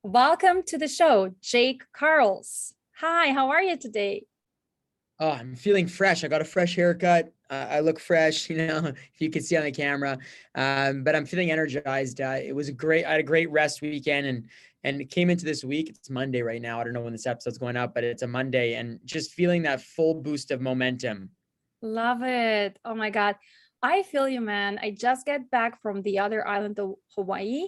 Welcome to the show, Jake Karls. Hi, how are you today? Oh, I'm feeling fresh. I got a fresh haircut. I look fresh, if you can see on the camera. But I'm feeling energized. I had a great rest weekend and it came into this week. It's Monday right now. I don't know when this episode's going up, but it's a Monday and just feeling that full boost of momentum. Love it. Oh my God. I feel you, man. I just get back from the other island of Hawaii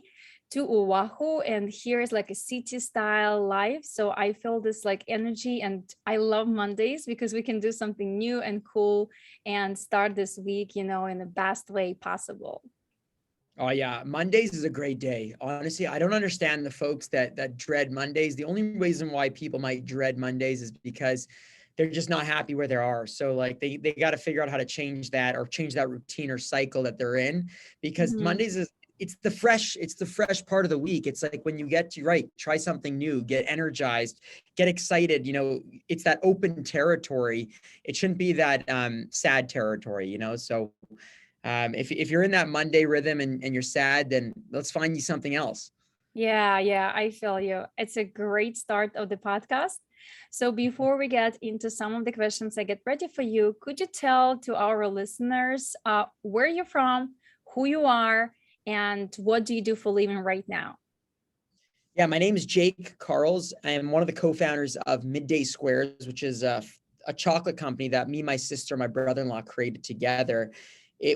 to Oahu, and here is like a city style life. So I feel this like energy, and I love Mondays because we can do something new and cool and start this week, in the best way possible. Oh yeah, Mondays is a great day. Honestly, I don't understand the folks that dread Mondays. The only reason why people might dread Mondays is because they're just not happy where they are. So like they got to figure out how to change that or change that routine or cycle that they're in because Mhm. Mondays is it's the fresh part of the week. It's like when you get to right, try something new, get energized, get excited, it's that open territory. It shouldn't be that sad territory. So if you're in that Monday rhythm and you're sad, then let's find you something else. Yeah, I feel you. It's a great start of the podcast. So before we get into some of the questions I get ready for you, could you tell to our listeners where you're from, who you are, and what do you do for living right now? Yeah, my name is Jake Karls. I am one of the co-founders of Midday Squares, which is a chocolate company that me, my sister, my brother-in-law created together.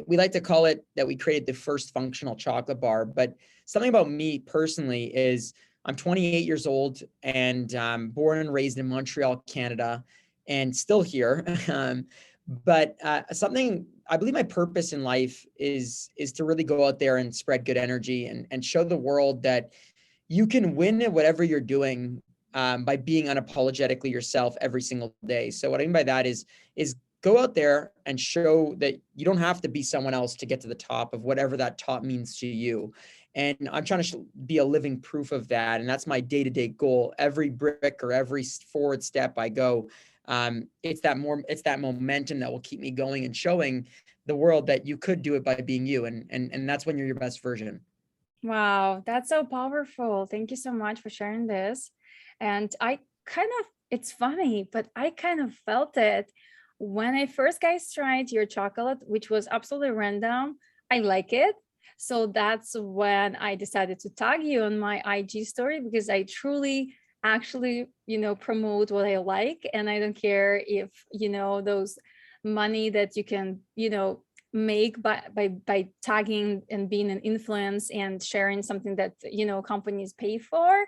We like to call it that we created the first functional chocolate bar. But something about me personally is I'm 28 years old and born and raised in Montreal, Canada, and still here. But something I believe my purpose in life is to really go out there and spread good energy and show the world that you can win at whatever you're doing by being unapologetically yourself every single day. So what I mean by that is go out there and show that you don't have to be someone else to get to the top of whatever that top means to you. And I'm trying to be a living proof of that. And that's my day-to-day goal. Every brick or every forward step I go, it's that momentum that will keep me going and showing the world that you could do it by being you. And that's when you're your best version. Wow, that's so powerful. Thank you so much for sharing this. And it's funny, but I kind of felt it when I first guys tried your chocolate, which was absolutely random. I like it. So that's when I decided to tag you on my IG story because I truly actually, promote what I like. And I don't care if, those money that you can, make by tagging and being an influence and sharing something that companies pay for.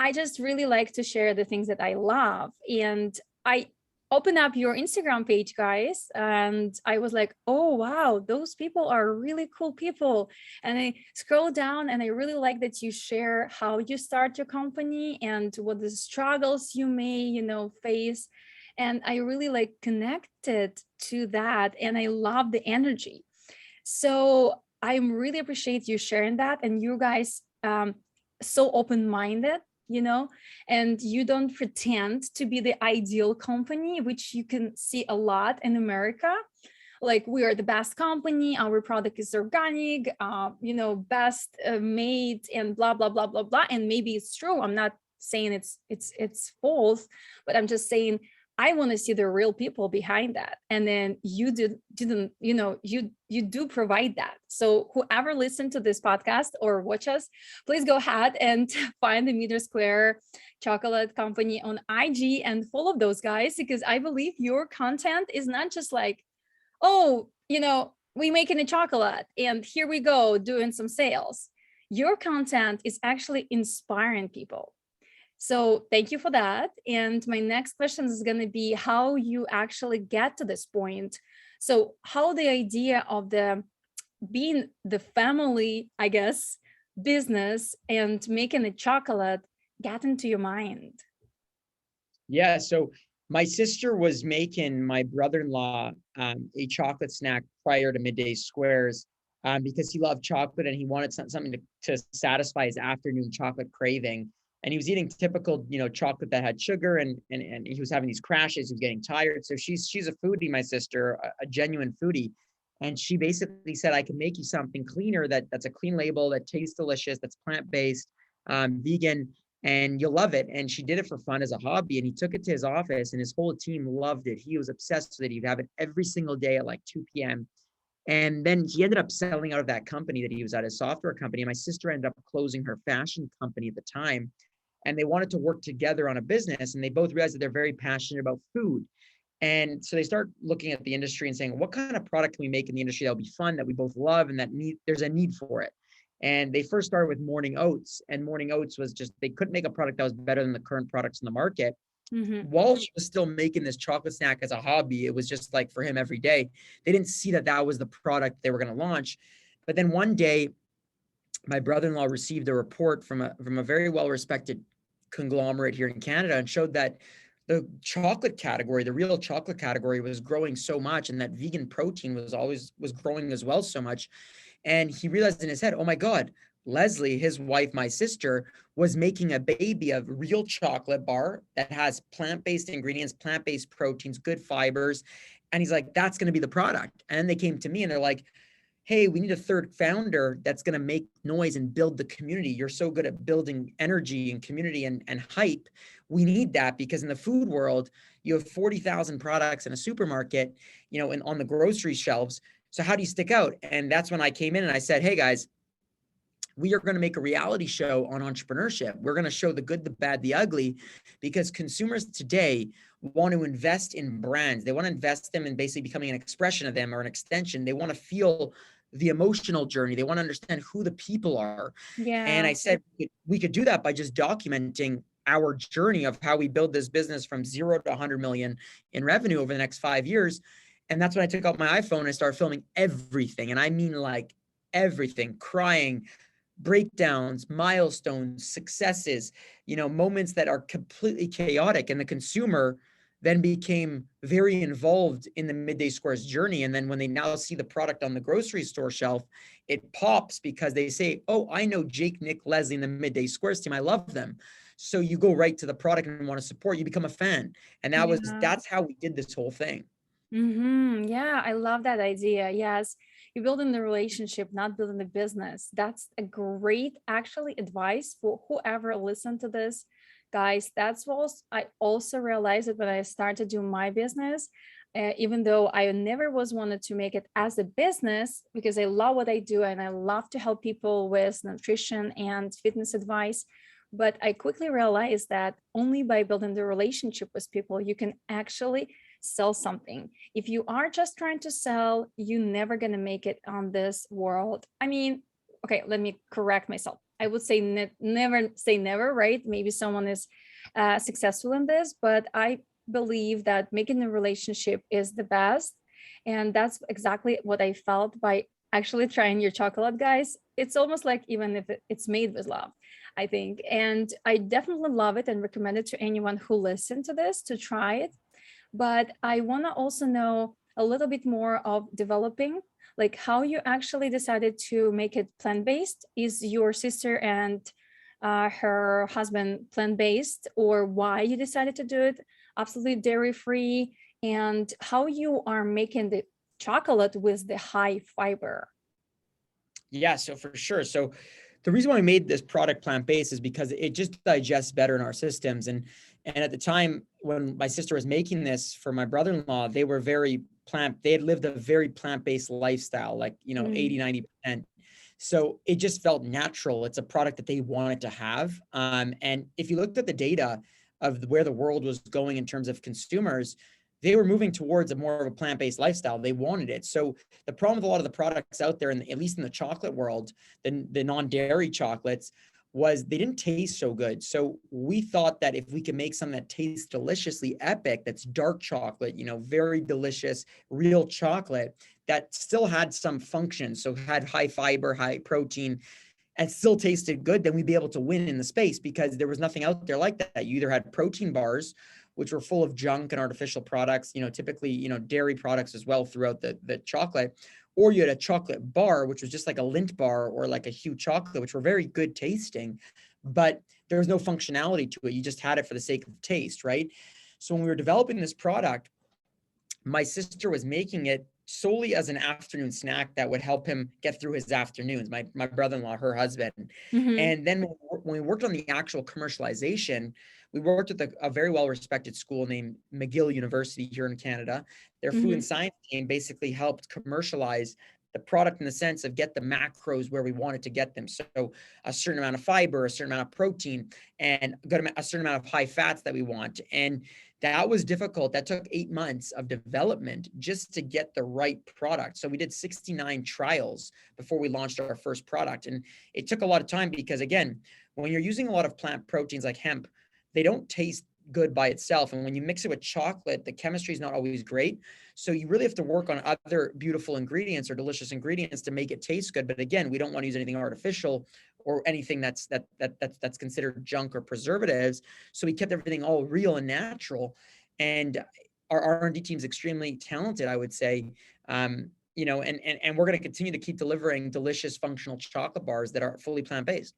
I just really like to share the things that I love. And I open up your Instagram page, guys, and I was like, oh wow, those people are really cool people. And I scroll down and I really like that you share how you start your company and what the struggles you may face. And I really like connected to that, and I love the energy. So I really appreciate you sharing that, and you guys so open-minded, and you don't pretend to be the ideal company, which you can see a lot in America. Like, we are the best company, our product is organic, best made, and blah blah blah blah blah. And maybe it's true. I'm not saying it's false, but I'm just saying I want to see the real people behind that. And then you didn't, you do provide that. So whoever listened to this podcast or watch us, please go ahead and find the Meter Square Chocolate Company on IG and follow those guys, because I believe your content is not just like, oh, we making a chocolate and here we go doing some sales. Your content is actually inspiring people. So thank you for that. And my next question is going to be how you actually get to this point. So how the idea of the being the family, I guess, business and making a chocolate got into your mind. Yeah, so my sister was making my brother-in-law a chocolate snack prior to Midday Squares because he loved chocolate and he wanted something to satisfy his afternoon chocolate craving. And he was eating typical, chocolate that had sugar and he was having these crashes. He was getting tired. So she's a foodie, my sister, a genuine foodie. And she basically said, I can make you something cleaner that's a clean label, that tastes delicious, that's plant-based, vegan, and you'll love it. And she did it for fun as a hobby. And he took it to his office and his whole team loved it. He was obsessed with it. He'd have it every single day at like 2 p.m. And then he ended up selling out of that company that he was at, his software company. And my sister ended up closing her fashion company at the time. And they wanted to work together on a business. And they both realized that they're very passionate about food. And so they start looking at the industry and saying, what kind of product can we make in the industry that'll be fun, that we both love, and that there's a need for it. And they first started with morning oats, and morning oats was just, they couldn't make a product that was better than the current products in the market. Mm-hmm. While he was still making this chocolate snack as a hobby, it was just like for him every day. They didn't see that that was the product they were going to launch. But then one day, my brother-in-law received a report from a very well-respected conglomerate here in Canada, and showed that the chocolate category, the real chocolate category, was growing so much, and that vegan protein was growing as well so much. And he realized in his head, oh my God, Leslie, his wife, my sister, was making a baby of real chocolate bar that has plant-based ingredients, plant-based proteins, good fibers. And he's like, that's going to be the product. And then they came to me and they're like, hey, we need a third founder that's going to make noise and build the community. You're so good at building energy and community and hype. We need that, because in the food world, you have 40,000 products in a supermarket, and on the grocery shelves. So how do you stick out? And that's when I came in and I said, hey guys, we are going to make a reality show on entrepreneurship. We're going to show the good, the bad, the ugly, because consumers today want to invest in brands. They want to invest them in basically becoming an expression of them or an extension. They want to feel the emotional journey. They want to understand who the people are. And Yeah. I said, we could do that by just documenting our journey of how we build this business from 0 to 100 million in revenue over the next 5 years. And that's when I took out my iPhone and started filming everything. And I mean, like everything, crying, breakdowns, milestones, successes, moments that are completely chaotic. And the consumer then became very involved in the Midday Squares journey. And then when they now see the product on the grocery store shelf, it pops, because they say, oh, I know Jake, Nick, Leslie, and the Midday Squares team. I love them. So you go right to the product and want to support, you become a fan. And Yeah. that's how we did this whole thing. Mm-hmm. Yeah, I love that idea. Yes, you're building the relationship, not building the business. That's a great, actually, advice for whoever listened to this. Guys, that's what I also realized it when I started doing my business. Even though I never was wanted to make it as a business, because I love what I do and I love to help people with nutrition and fitness advice. But I quickly realized that only by building the relationship with people, you can actually sell something. If you are just trying to sell, you're never going to make it on this world. I mean, okay, let me correct myself. I would say never say never, right? Maybe someone is successful in this, but I believe that making a relationship is the best. And that's exactly what I felt by actually trying your chocolate, guys. It's almost like, even if it's made with love, I think. And I definitely love it and recommend it to anyone who listened to this to try it. But I want to also know a little bit more of developing, like how you actually decided to make it plant-based. Is your sister and her husband plant-based, or why you decided to do it absolutely dairy-free, and how you are making the chocolate with the high fiber? Yeah, so for sure. So the reason why we made this product plant-based is because it just digests better in our systems. And at the time when my sister was making this for my brother-in-law, they were they had lived a very plant-based lifestyle, like, 80, Mm. 90%. So it just felt natural. It's a product that they wanted to have. And if you looked at the data of where the world was going in terms of consumers, they were moving towards a more of a plant-based lifestyle. They wanted it. So the problem with a lot of the products out there, and at least in the chocolate world, the non-dairy chocolates, was they didn't taste so good. So we thought that if we could make something that tastes deliciously epic, that's dark chocolate, very delicious, real chocolate, that still had some function. So had high fiber, high protein, and still tasted good, then we'd be able to win in the space, because there was nothing out there like that. You either had protein bars, which were full of junk and artificial products, typically, dairy products as well throughout the chocolate, or you had a chocolate bar, which was just like a Lindt bar or like a Hue chocolate, which were very good tasting, but there was no functionality to it. You just had it for the sake of taste, right? So when we were developing this product, my sister was making it solely as an afternoon snack that would help him get through his afternoons. My brother-in-law, her husband. Mm-hmm. And then when we worked on the actual commercialization, we worked with a very well-respected school named McGill University here in Canada. Their food Mm-hmm. and science team basically helped commercialize the product in the sense of get the macros where we wanted to get them. So a certain amount of fiber, a certain amount of protein, and a certain amount of high fats that we want. And that was difficult. That took 8 months of development just to get the right product. So we did 69 trials before we launched our first product. And it took a lot of time because, again, when you're using a lot of plant proteins like hemp, they don't taste good by itself. And when you mix it with chocolate, the chemistry is not always great. So you really have to work on other beautiful ingredients or delicious ingredients to make it taste good. But again, we don't want to use anything artificial or anything that's considered junk or preservatives. So we kept everything all real and natural. And our R&D team is extremely talented, I would say. And we're going to continue to keep delivering delicious functional chocolate bars that are fully plant-based.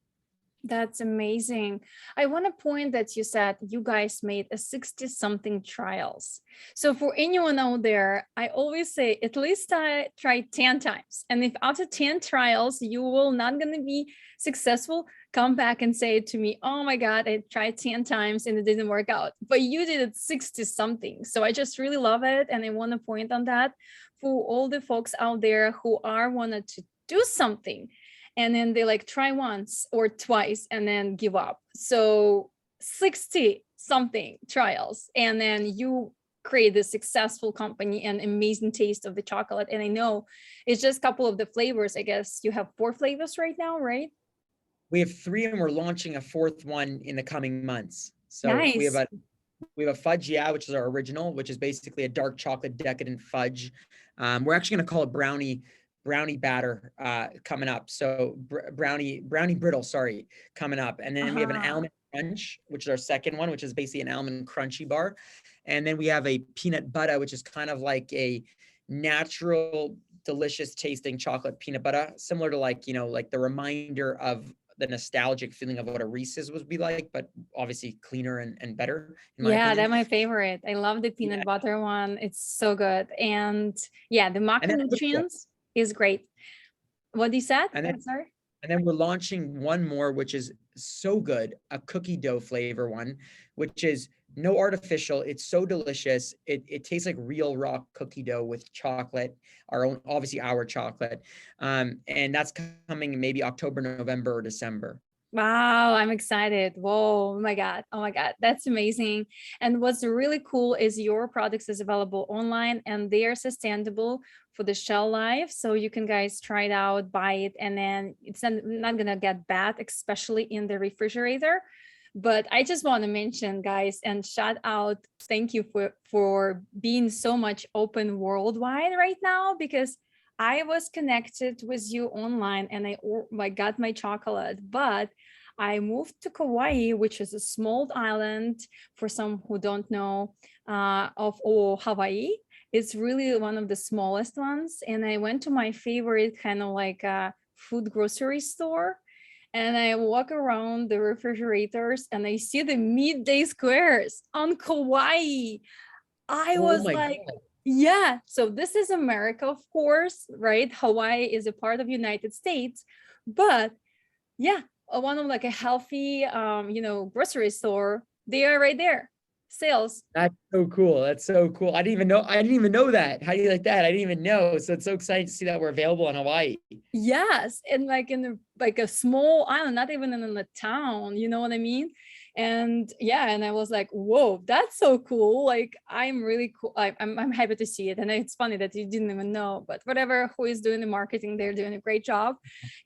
That's amazing. I want to point that you said you guys made a 60 something trials. So for anyone out there, I always say at least I tried 10 times. And if after 10 trials, you will not going to be successful, come back and say to me, oh my God, I tried 10 times and it didn't work out. But you did it 60 something. So I just really love it. And I want to point on that for all the folks out there who are wanted to do something and then they like try once or twice and then give up. So 60 something trials, and then you create this successful company and amazing taste of the chocolate. And I know it's just a couple of the flavors. I guess you have 4 flavors right now, right? We have 3 and we're launching a 4th one in the coming months. So we have Nice. a fudge, yeah, which is our original, which is basically a dark chocolate decadent fudge. We're actually going to call it brownie batter coming up. So brownie brittle, sorry, coming up. And then we have an almond crunch, which is our second one, which is basically an almond crunchy bar. And then we have a peanut butter, which is kind of like a natural, delicious tasting chocolate peanut butter, similar to like the reminder of the nostalgic feeling of what a Reese's would be like, but obviously cleaner and better, in my Yeah, opinion. that's my favorite. I love the peanut butter one. It's so good. And yeah, the macronutrients is great. What you said? I'm sorry. And then we're launching one more, which is so good, a cookie dough flavor one, which is no artificial. It's so delicious. It tastes like real raw cookie dough with chocolate, obviously our chocolate. And that's coming maybe October, November, or December. Wow, I'm excited. Whoa, oh my God. Oh my God. That's amazing. And what's really cool is your products is available online and they are sustainable for the shelf life. So you can guys try it out, buy it, and then it's not gonna get bad, especially in the refrigerator. But I just want to mention, guys, and shout out, thank you for being so much open worldwide right now, because I was connected with you online and I got my chocolate, but I moved to Kauai, which is a small island for some who don't know of Hawaii. It's really one of the smallest ones. And I went to my favorite kind of like food grocery store. And I walk around the refrigerators and I see the midday squares on Kauai. I Oh was my like, God. yeah, so this is America, of course, right? Hawaii is a part of United States, but yeah, one of like a healthy, grocery store, they are right there. Sales. That's so cool. That's so cool. I didn't even know that. How do you like that? I didn't even know. So it's so exciting to see that we're available in Hawaii. Yes, and like in like a small island, not even in a town, you know what I mean? And yeah, and I was like, whoa, that's so cool. Like I'm really cool. I'm happy to see it. And it's funny that you didn't even know, but whatever, who is doing the marketing, they're doing a great job.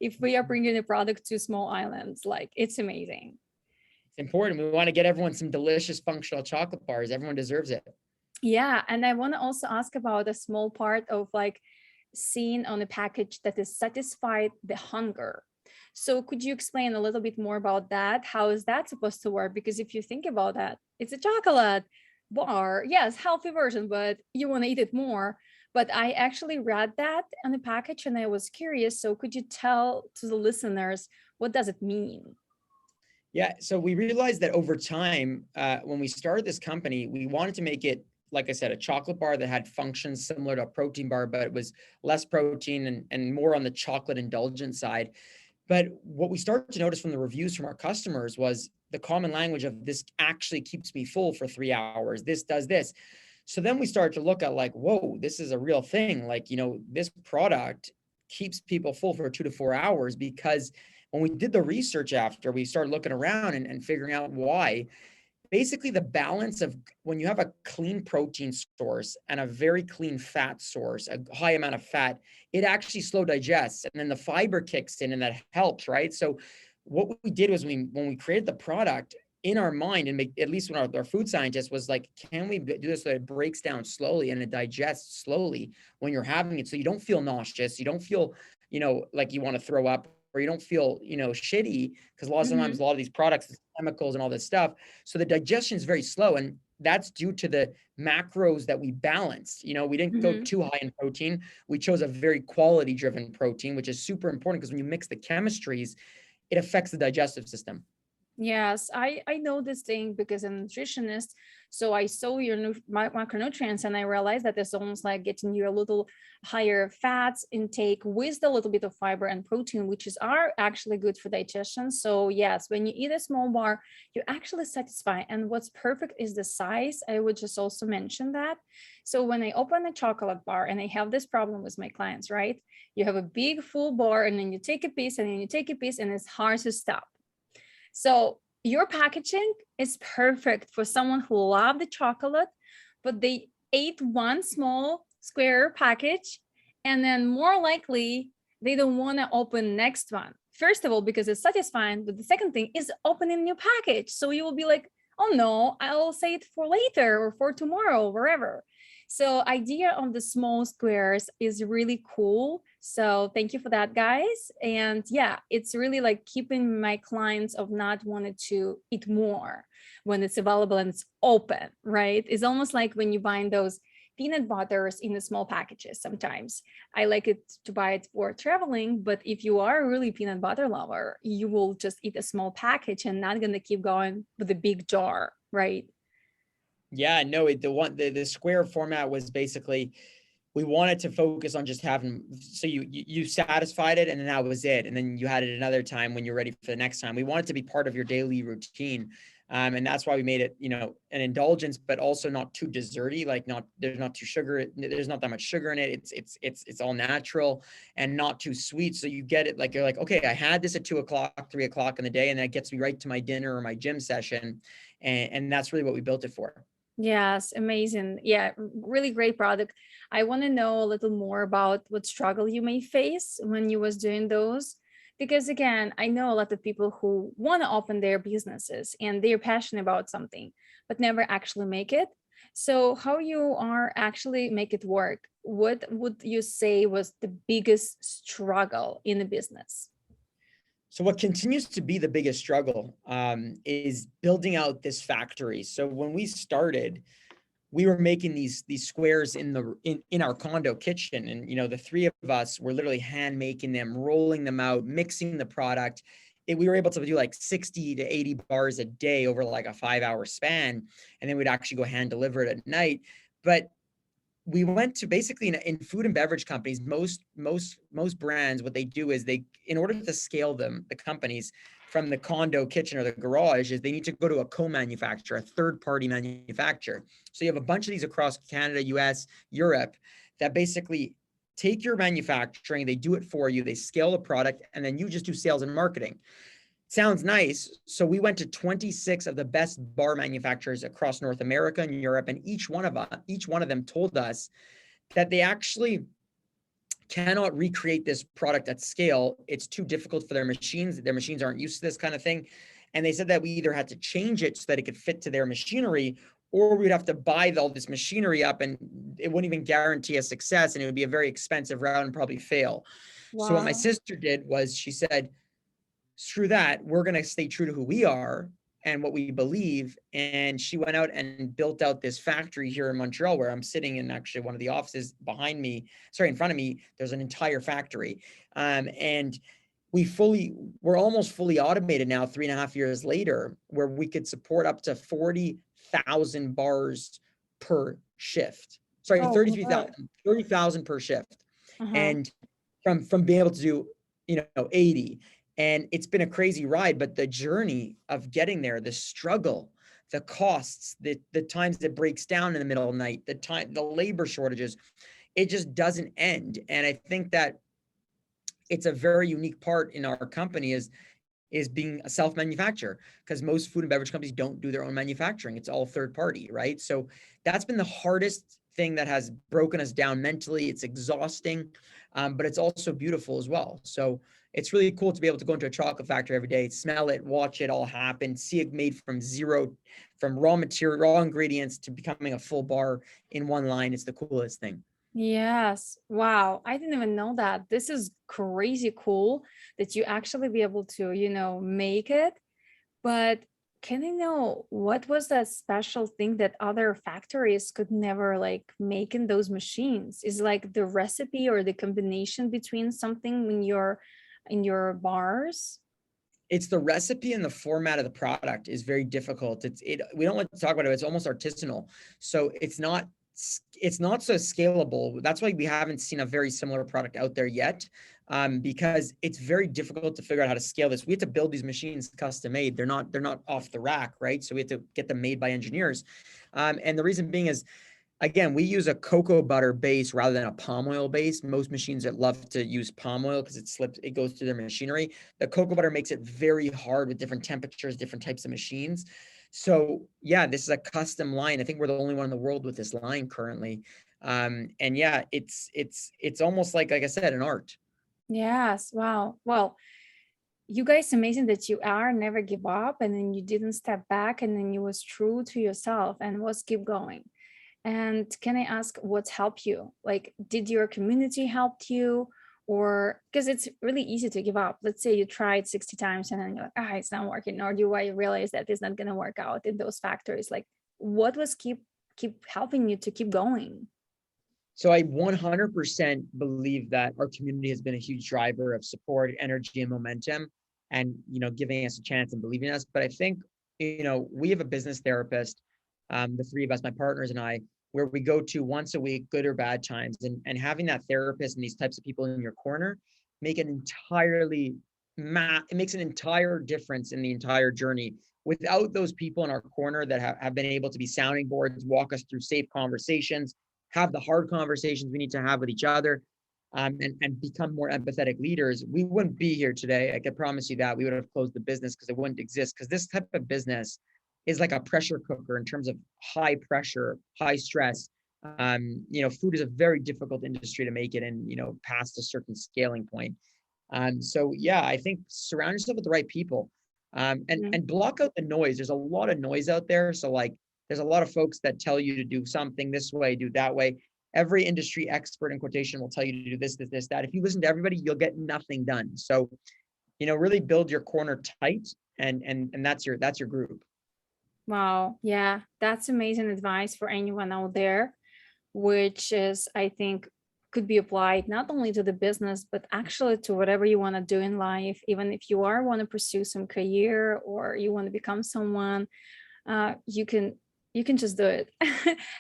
If we are bringing a product to small islands, like it's amazing. It's important. We want to get everyone some delicious functional chocolate bars. Everyone deserves it. Yeah, and I want to also ask about a small part of like seeing on a package that is satisfied the hunger. So could you explain a little bit more about that? How is that supposed to work? Because if you think about that, it's a chocolate bar, yes, healthy version, but you want to eat it more. But I actually read that on the package and I was curious. So could you tell to the listeners, what does it mean? Yeah. So we realized that over time, when we started this company, we wanted to make it like I said, a chocolate bar that had functions similar to a protein bar, but it was less protein and more on the chocolate indulgent side. But what we started to notice from the reviews from our customers was the common language of, this actually keeps me full for 3 hours. This does this. So then we started to look at like, whoa, this is a real thing. Like, this product keeps people full for 2 to 4 hours, because when we did the research after, we started looking around and figuring out why. Basically, the balance of when you have a clean protein source and a very clean fat source, a high amount of fat, it actually slow digests, and then the fiber kicks in and that helps, right? So what we did was, when we created the product, in our mind, and at least when our food scientist was like, can we do this so it breaks down slowly and it digests slowly when you're having it, so you don't feel nauseous, you don't feel like you want to throw up, or you don't feel shitty, because a lot of Mm-hmm. sometimes a lot of these products, chemicals and all this stuff, so the digestion is very slow, and that's due to the macros that we balanced. We didn't go Mm-hmm. too high in protein. We chose a very quality driven protein, which is super important, because when you mix the chemistries, it affects the digestive system. Yes, I know this thing because I'm a nutritionist. So I saw your macronutrients, and I realized that it's almost like getting you a little higher fats intake with a little bit of fiber and protein, which are actually good for digestion. So yes, when you eat a small bar, you actually satisfy. And what's perfect is the size. I would just also mention that. So when I open a chocolate bar, and I have this problem with my clients, right? You have a big full bar, and then you take a piece, and then you take a piece, and it's hard to stop. So your packaging is perfect for someone who loved the chocolate, but they ate one small square package, and then more likely they don't want to open next one. First of all, because it's satisfying, but the second thing is opening new package. So you will be like, oh no, I'll say it for later or for tomorrow, wherever. So idea of the small squares is really cool. So thank you for that, guys. And yeah, it's really like keeping my clients of not wanting to eat more when it's available and it's open, right? It's almost like when you buy those peanut butters in the small packages. Sometimes I like it to buy it for traveling, but if you are a really peanut butter lover, you will just eat a small package and not gonna keep going with a big jar, right? Yeah, no, the square format was basically, we wanted to focus on just having, so you satisfied it and then that was it, and then you had it another time when you're ready for the next time. We want it to be part of your daily routine, and that's why we made it an indulgence, but also not too desserty, like there's not too sugar, there's not that much sugar in it. It's all natural and not too sweet, so you get it like, you're like, okay, I had this at 2 o'clock, 3 o'clock in the day, and that gets me right to my dinner or my gym session, and that's really what we built it for. Yes, amazing. Yeah, really great product. I want to know a little more about what struggle you may face when you was doing those. Because again, I know a lot of people who want to open their businesses and they're passionate about something, but never actually make it. So how you are actually make it work? What would you say was the biggest struggle in the business? So what continues to be the biggest struggle is building out this factory. So when we started, we were making these squares in our condo kitchen, and the three of us were literally hand making them, rolling them out, mixing the product. We were able to do like 60 to 80 bars a day over like a 5 hour span, and then we'd actually go hand deliver it at night. But we went to basically in food and beverage companies, most brands, what they do is in order to scale the companies from the condo kitchen or the garage, is they need to go to a co-manufacturer, a third party manufacturer. So you have a bunch of these across Canada, US, Europe, that basically take your manufacturing, they do it for you, they scale the product, and then you just do sales and marketing. Sounds nice. So we went to 26 of the best bar manufacturers across North America and Europe, and each one of them told us that they actually cannot recreate this product at scale. It's too difficult for their machines. Their machines aren't used to this kind of thing. And they said that we either had to change it so that it could fit to their machinery, or we'd have to buy all this machinery up, and it wouldn't even guarantee a success, and it would be a very expensive route and probably fail. So what my Wow. sister did was, she said, screw that, we're going to stay true to who we are and what we believe. And she went out and built out this factory here in Montreal, where I'm sitting in actually one of the offices behind me, sorry, in front of me, there's an entire factory. And we're almost fully automated now, 3.5 years later, where we could support up to 40,000 bars per shift. Sorry, Oh my God. 30,000 per shift. Uh-huh. And from being able to do, 80. And it's been a crazy ride, but the journey of getting there, the struggle, the costs, the times it breaks down in the middle of the night, the labor shortages, it just doesn't end. And I think that it's a very unique part in our company is being a self-manufacturer, because most food and beverage companies don't do their own manufacturing. It's all third party, right? So that's been the hardest thing that has broken us down mentally. It's exhausting, but it's also beautiful as well. So it's really cool to be able to go into a chocolate factory every day, smell it, watch it all happen, see it made from zero, from raw material, raw ingredients to becoming a full bar in one line. It's the coolest thing. Yes. Wow. I didn't even know that. This is crazy cool that you actually be able to, make it. But can I know what was that special thing that other factories could never like make in those machines? Is like the recipe or the combination between something when you're in your bars? It's the recipe and the format of the product is very difficult. We don't like to talk about it. It's almost artisanal. So it's not so scalable. That's why we haven't seen a very similar product out there yet. Because it's very difficult to figure out how to scale this. We have to build these machines custom made. They're not off the rack, right? So we have to get them made by engineers. And the reason being is, again, we use a cocoa butter base rather than a palm oil base. Most machines that love to use palm oil because it goes through their machinery. The cocoa butter makes it very hard with different temperatures, different types of machines. So yeah, this is a custom line. I think we're the only one in the world with this line currently. And yeah, it's almost like I said, an art. Yes. Wow. Well, you guys amazing that you are never give up and then you didn't step back and then you was true to yourself and was keep going. And can I ask what's helped you? Like, did your community help you? Or because it's really easy to give up. Let's say you tried 60 times and then you're like, it's not working. Or do I realize that it's not gonna work out in those factors? Like, what was keep helping you to keep going? So I 100% believe that our community has been a huge driver of support, energy, and momentum, and giving us a chance and believing in us. But I think we have a business therapist, the three of us, my partners and I, where we go to once a week, good or bad times, and having that therapist and these types of people in your corner make an entirely it makes an entire difference in the entire journey. Without those people in our corner that have been able to be sounding boards, walk us through safe conversations, have the hard conversations we need to have with each other, and become more empathetic leaders, we wouldn't be here today. I can promise you that. We would have closed the business because it wouldn't exist. Because this type of business is like a pressure cooker in terms of high pressure, high stress. Food is a very difficult industry to make it in, past a certain scaling point. So yeah, I think surround yourself with the right people, and block out the noise. There's a lot of noise out there. So like, there's a lot of folks that tell you to do something this way, do that way. Every industry expert in quotation will tell you to do this, this, this, that. If you listen to everybody, you'll get nothing done. So, really build your corner tight, and that's your group. Wow. Yeah, that's amazing advice for anyone out there, which is, I think, could be applied not only to the business, but actually to whatever you want to do in life. Even if you are want to pursue some career or you want to become someone, you can just do it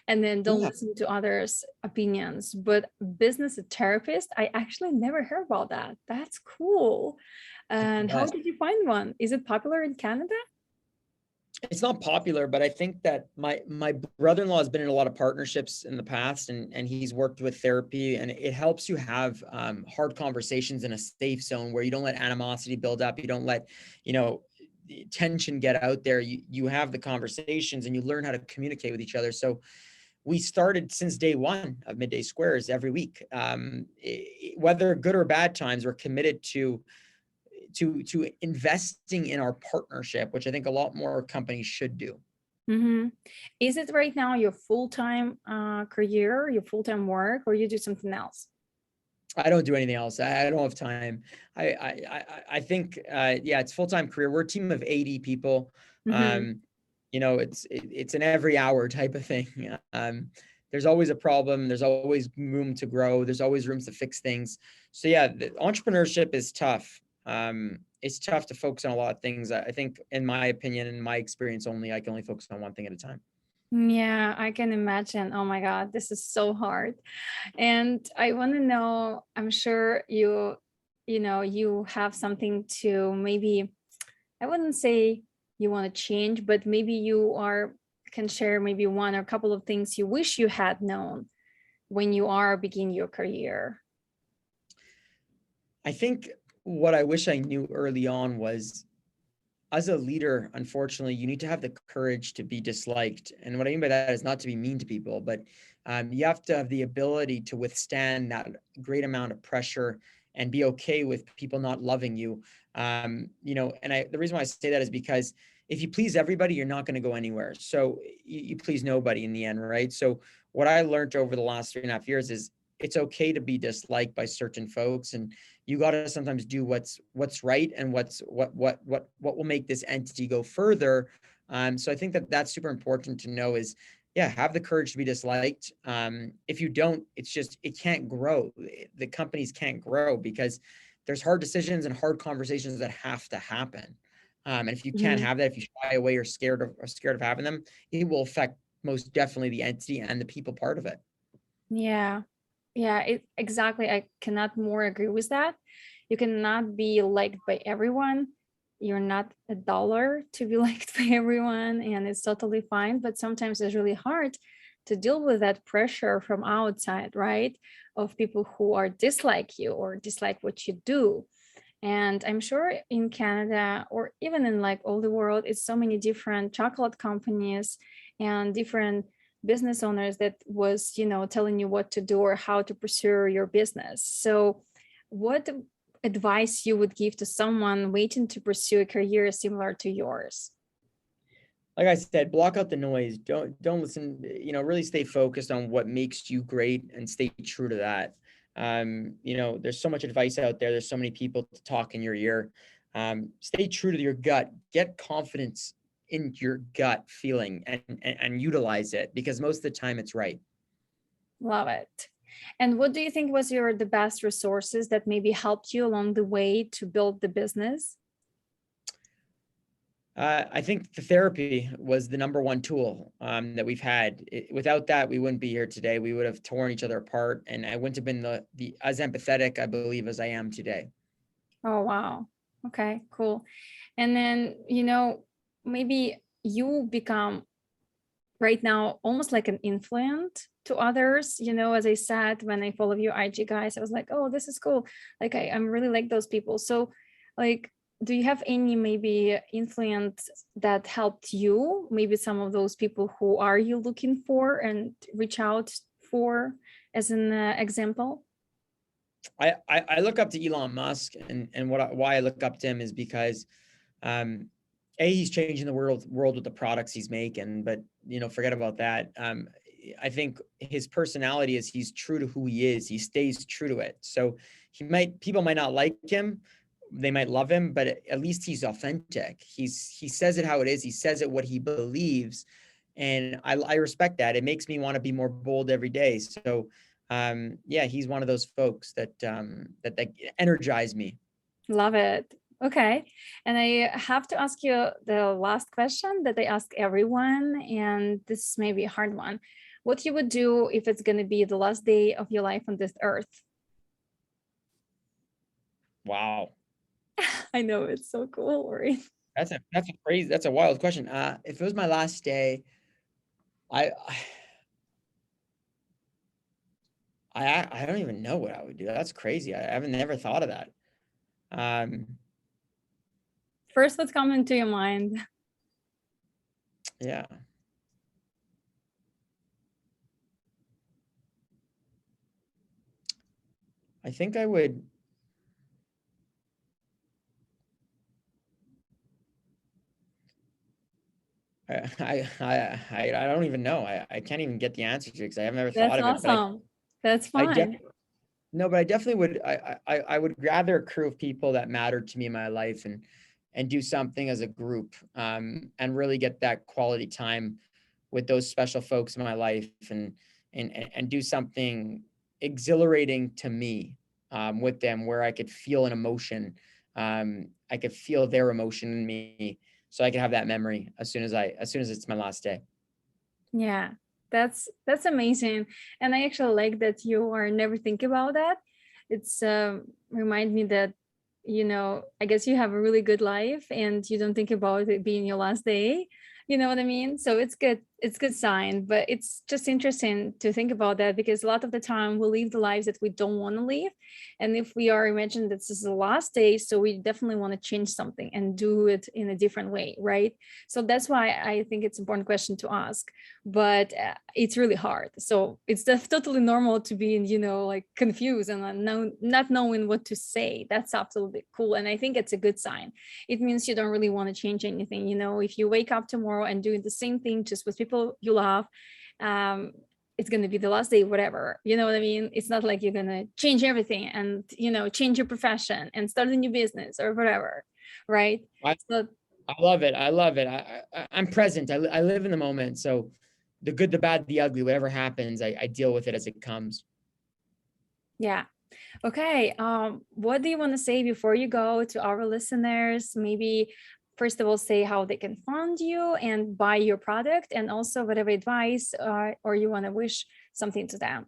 and then don't Yeah, listen to others' opinions. But business therapist, I actually never heard about that. That's cool. it's the And how best. did you find one? Is it popular in Canada? It's not popular, but I think that my brother-in-law has been in a lot of partnerships in the past, and he's worked with therapy, and it helps you have hard conversations in a safe zone where you don't let animosity build up, you don't let tension get out there. You have the conversations and you learn how to communicate with each other. So we started since day one of Midday Squares every week. Whether good or bad times, we're committed to investing in our partnership, which I think a lot more companies should do. Mm-hmm. Is it right now your full-time career, your full-time work, or you do something else? I don't do anything else. I don't have time. I think yeah, it's full-time career. We're a team of 80 people. Mm-hmm. It's an every hour type of thing. There's always a problem. There's always room to grow. There's always rooms to fix things. So yeah, the entrepreneurship is tough. It's tough to focus on a lot of things. I think, in my opinion, in my experience, I can only focus on one thing at a time. Yeah, I can imagine. Oh my God, this is so hard. And I want to know, I'm sure you have something to maybe, I wouldn't say you want to change, but maybe you are can share maybe one or a couple of things you wish you had known when you are beginning your career. I think what I wish I knew early on was, as a leader, unfortunately, you need to have the courage to be disliked. And what I mean by that is not to be mean to people, but you have to have the ability to withstand that great amount of pressure and be okay with people not loving you. The reason why I say that is because if you please everybody, you're not going to go anywhere. So you please nobody in the end, right? So what I learned over the last 3.5 years is it's okay to be disliked by certain folks, and you got to sometimes do what's right and what will make this entity go further. So I think that that's super important to know is, yeah, have the courage to be disliked. If you don't, it's just, it can't grow. The companies can't grow because there's hard decisions and hard conversations that have to happen. And if you can't Mhm. have that, if you shy away or scared of having them, it will affect most definitely the entity and the people part of it. Yeah. Yeah, exactly. I cannot more agree with that. You cannot be liked by everyone. You're not a dollar to be liked by everyone, and it's totally fine. But sometimes it's really hard to deal with that pressure from outside, right? Of people who are dislike you or dislike what you do. And I'm sure in Canada or even in like all the world, it's so many different chocolate companies and different business owners that was, telling you what to do or how to pursue your business. So what advice you would give to someone waiting to pursue a career similar to yours? Like I said, block out the noise. Don't listen, really stay focused on what makes you great and stay true to that. There's so much advice out there. There's so many people to talk in your ear. Stay true to your gut. Get confidence in your gut feeling and utilize it because most of the time it's right. Love it. And what do you think was the best resources that maybe helped you along the way to build the business? I think the therapy was the number one tool that we've had. Without that, we wouldn't be here today. We would have torn each other apart, and I wouldn't have been the as empathetic, I believe, as I am today. Oh, wow. Okay, cool. And then, maybe you become right now almost like an influence to others. As I said, when I follow you IG guys, I was like, oh, this is cool. Like I'm really like those people. So like, do you have any maybe influence that helped you? Maybe some of those people who are you looking for and reach out for as an example? I look up to Elon Musk, and why I look up to him is because um, he's changing the world with the products he's making, but forget about that. I think his personality is he's true to who he is. He stays true to it. So people might not like him, they might love him, but at least he's authentic. He says it how it is. He says it what he believes, and I respect that. It makes me want to be more bold every day. So yeah, he's one of those folks that energize me. Love it. Okay. And I have to ask you the last question that I ask everyone, and this may be a hard one. What you would do if it's going to be the last day of your life on this earth? Wow. I know it's so cool, Ori. That's a wild question. If it was my last day, I I don't even know what I would do. That's crazy. I haven't never thought of that. Um, First, what's coming to your mind? yeah, I think I would. I don't even know. I can't even get the answer to it because I have never That's thought of it. But awesome. That's I def fine. no, but I definitely would. I would gather a crew of people that mattered to me in my life and do something as a group, and really get that quality time with those special folks in my life, and do something exhilarating to me, with them, where I could feel an emotion. I could feel their emotion in me, so I could have that memory as soon as it's my last day. Yeah, that's amazing. And I actually like that you are never think about that. It's remind me that, I guess you have a really good life and you don't think about it being your last day. You know what I mean? So it's good. It's good sign, but it's just interesting to think about that because a lot of the time we live the lives that we don't want to live. And if we are imagining that this is the last day, so we definitely want to change something and do it in a different way, right? So that's why I think it's an important question to ask, but it's really hard. So it's totally normal to be, like confused and not knowing what to say. That's absolutely cool. And I think it's a good sign. It means you don't really want to change anything. If you wake up tomorrow and doing the same thing just with people you love, um, it's going to be the last day, whatever. You know what I mean? It's not like you're going to change everything and, change your profession and start a new business or whatever. Right. So I love it. I love it. I'm present. I live in the moment. So the good, the bad, the ugly, whatever happens, I deal with it as it comes. yeah. Okay. What do you want to say before you go to our listeners? Maybe first of all, say how they can find you and buy your product, and also whatever advice or you want to wish something to them.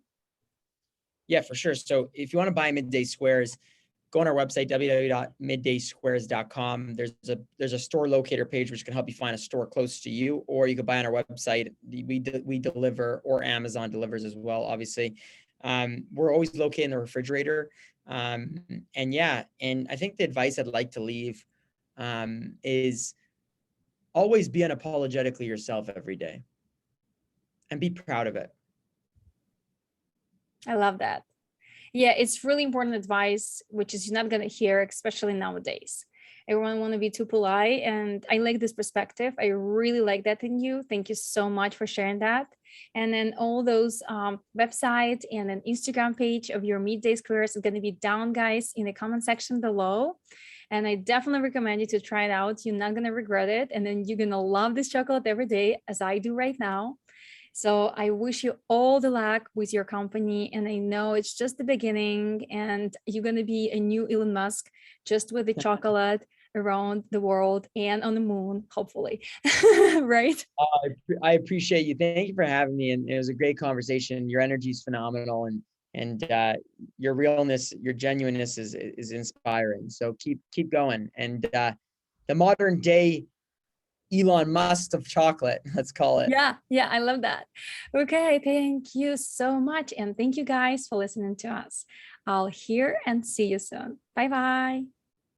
Yeah, for sure. So if you want to buy Midday Squares, go on our website, www.middaysquares.com. There's a store locator page which can help you find a store close to you, or you can buy on our website. We deliver, or Amazon delivers as well, obviously. We're always located in the refrigerator. And yeah, and I think the advice I'd like to leave is always be unapologetically yourself every day and be proud of it. I love that. Yeah, it's really important advice, which is you're not going to hear, especially nowadays. Everyone want to be too polite, and I like this perspective. I really like that in you. Thank you so much for sharing that. And then all those websites and an Instagram page of your Midday Squares is going to be down, guys, in the comment section below. And I definitely recommend you to try it out. You're not going to regret it. And then you're going to love this chocolate every day, as I do right now. So I wish you all the luck with your company. And I know it's just the beginning and you're going to be a new Elon Musk just with the chocolate around the world and on the moon, hopefully. Right? I appreciate you. Thank you for having me. And it was a great conversation. Your energy is phenomenal, and your realness, your genuineness is inspiring. So keep going. And the modern day Elon Musk of chocolate, let's call it. Yeah, I love that. Okay, thank you so much. And thank you guys for listening to us. I'll hear and see you soon. Bye bye.